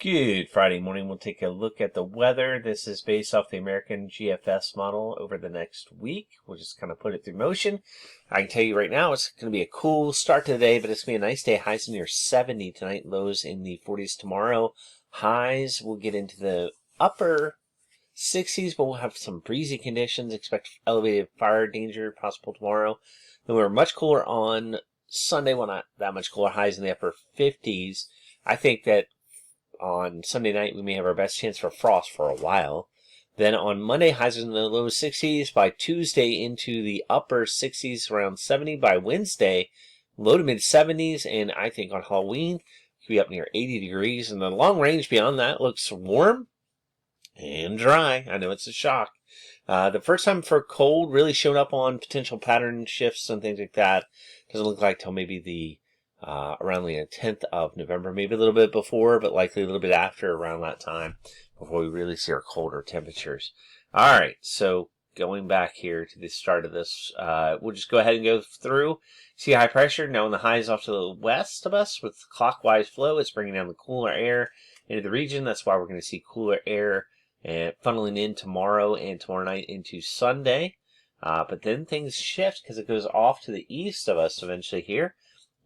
Good Friday morning. We'll take a look at the weather. This is based off the American GFS model over the next week. We'll just kind of put it through motion. I can tell you right now it's going to be a cool start to the day, but it's going to be a nice day. Highs near 70 tonight, lows in the 40s tomorrow. Highs will get into the upper 60s, but we'll have some breezy conditions. Expect elevated fire danger possible tomorrow. Then we're much cooler on Sunday. Well, not that much cooler. Highs in the upper 50s. I think that on Sunday night, we may have our best chance for frost for a while. Then on Monday, highs in the low 60s. By Tuesday, into the upper 60s, around 70. By Wednesday, low to mid 70s. And I think on Halloween, it could be up near 80 degrees. And the long range beyond that looks warm and dry. I know it's a shock. The first time for cold really showed up on potential pattern shifts and things like that. Doesn't look like till maybe the around the 10th of November, maybe a little bit before, but likely a little bit after around that time before we really see our colder temperatures. All right, so going back here to the start of this, we'll just go ahead and go through. See high pressure now in the highs off to the west of us with clockwise flow. It's bringing down the cooler air into the region. That's why we're going to see cooler air and funneling in tomorrow and tomorrow night into Sunday. But then things shift because it goes off to the east of us eventually here.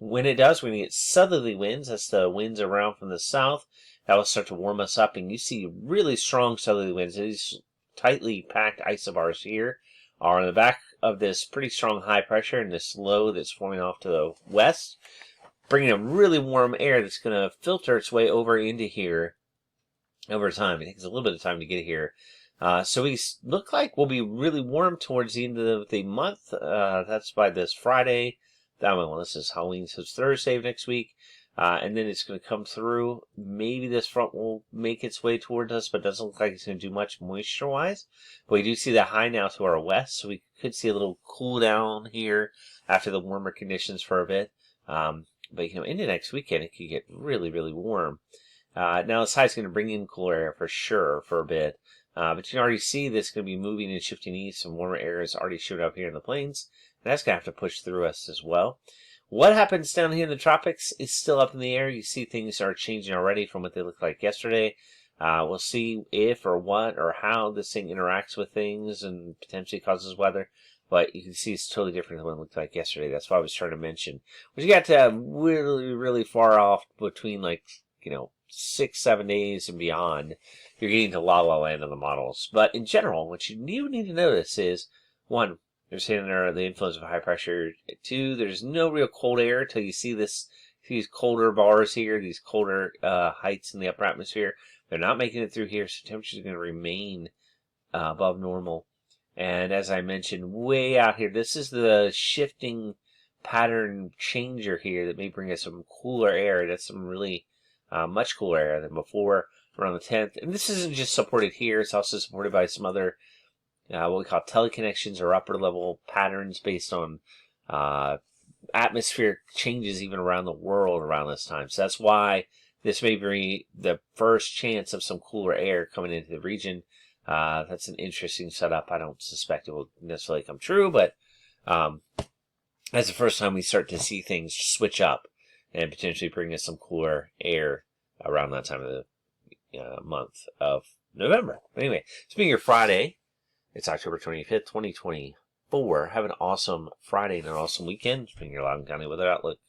When it does, we're going to get southerly winds. That's the winds around from the south. That will start to warm us up, and you see really strong southerly winds. These tightly packed isobars here are on the back of this pretty strong high pressure and this low that's forming off to the west, bringing a really warm air that's going to filter its way over into here over time. It takes a little bit of time to get here. So we look like we'll be really warm towards the end of the month. That's by this Friday. Well, this is Halloween, so it's Thursday of next week. And then it's going to come through. Maybe this front will make its way towards us, but it doesn't look like it's going to do much moisture-wise. But we do see the high now to our west, so we could see a little cool down here after the warmer conditions for a bit. But, into next weekend, it could get really, really warm. Now, this high is going to bring in cooler air for sure for a bit. But you can already see this going to be moving and shifting east. Some warmer air has already showed up here in the plains. And that's going to have to push through us as well. What happens down here in the tropics is still up in the air. You see things are changing already from what they looked like yesterday. We'll see if or what or how this thing interacts with things and potentially causes weather. But you can see it's totally different than what it looked like yesterday. That's why I was trying to mention. We got to really, really far off between 6-7 days and beyond. You're getting to la la land of the models. But in general, what you need to notice is, one, they're saying under the influence of high pressure. Two, there's no real cold air until you see these colder bars here, these colder heights in the upper atmosphere. They're not making it through here, so temperatures are going to remain above normal. And as I mentioned, way out here, this is the shifting pattern changer here that may bring us some cooler air. That's some really much cooler air than before around the 10th. And this isn't just supported here. It's also supported by some other what we call teleconnections or upper level patterns based on atmospheric changes even around the world around this time. So that's why this may be the first chance of some cooler air coming into the region. That's an interesting setup. I don't suspect it will necessarily come true, but that's the first time we start to see things switch up and potentially bring us some cooler air around that time of the month of November. Anyway, speaking of Friday, it's October 25th, 2024. Have an awesome Friday and an awesome weekend. It's been your Loudoun County Weather Outlook.